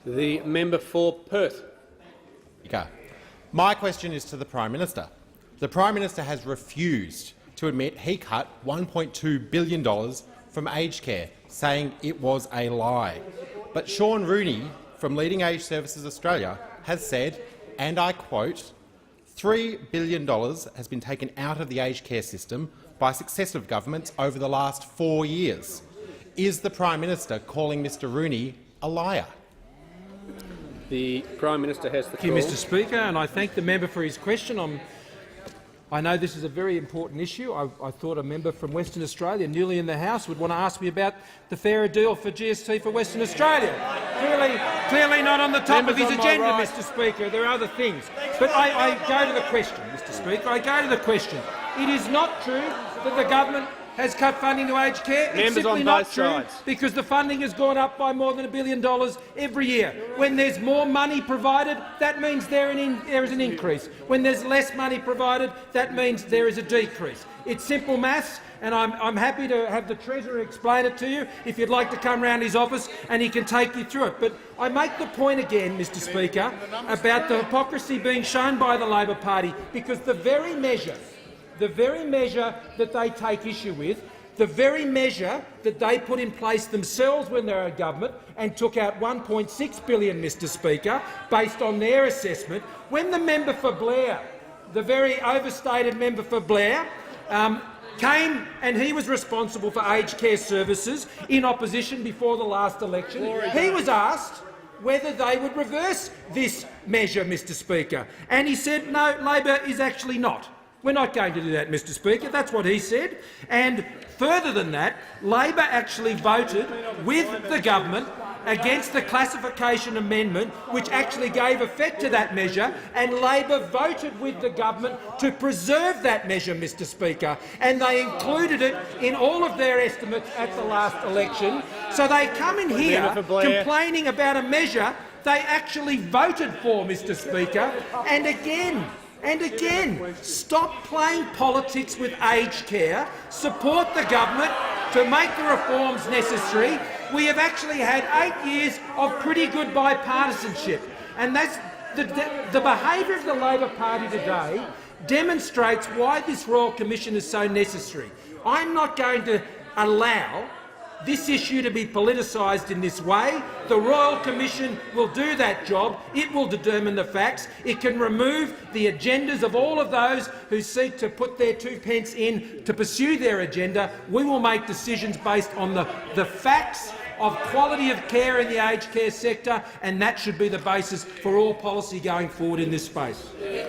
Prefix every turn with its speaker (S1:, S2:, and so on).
S1: The member for Perth.
S2: My question is to the Prime Minister. The Prime Minister has refused to admit he cut $1.2 billion from aged care, saying it was a lie. But Sean Rooney from Leading Age Services Australia has said, and I quote, $3 billion has been taken out of the aged care system by successive governments over the last 4 years. Is the Prime Minister calling Mr Rooney a liar?
S1: The Prime Minister has the call.
S3: Thank you, Mr Speaker, and I thank the member for his question. I know this is a very important issue. I thought a member from Western Australia, newly in the House, would want to ask me about the fairer deal for GST for Western Australia. Clearly not on the top of his agenda, Mr Speaker. There are other things. But I go to the question, Mr Speaker. I go to the question. It is not true that the government has cut funding to aged care. It's simply not true because the funding has gone up by more than $1 billion every year. When there's more money provided, that means there is an increase. When there's less money provided, that means there is a decrease. It's simple maths, and I'm happy to have the Treasurer explain it to you if you'd like to come round his office and he can take you through it. But I make the point again, Mr Speaker, about the hypocrisy being shown by the Labor Party, because the very measure that they take issue with, the very measure that they put in place themselves when they were in government and took out $1.6 billion, Mr Speaker, based on their assessment, when the member for Blair, the very overstated member for Blair, came and he was responsible for aged care services in opposition before the last election, he was asked whether they would reverse this measure, Mr Speaker, and he said, no, Labor is actually not. We're not going to do that, Mr Speaker. That's what he said. And further than that, Labor actually voted with the government against the classification amendment, which actually gave effect to that measure, and Labor voted with the government to preserve that measure, Mr Speaker, and they included it in all of their estimates at the last election. So they come in here complaining about a measure they actually voted for, Mr Speaker, and again, stop playing politics with aged care. Support the government to make the reforms necessary. We have actually had 8 years of pretty good bipartisanship, and that's the behaviour of the Labor Party today demonstrates why this Royal Commission is so necessary. I'm not going to allow this issue to be politicised in this way. The Royal Commission will do that job. It will determine the facts. It can remove the agendas of all of those who seek to put their 2 pence in to pursue their agenda. We will make decisions based on the facts of quality of care in the aged care sector, and that should be the basis for all policy going forward in this space.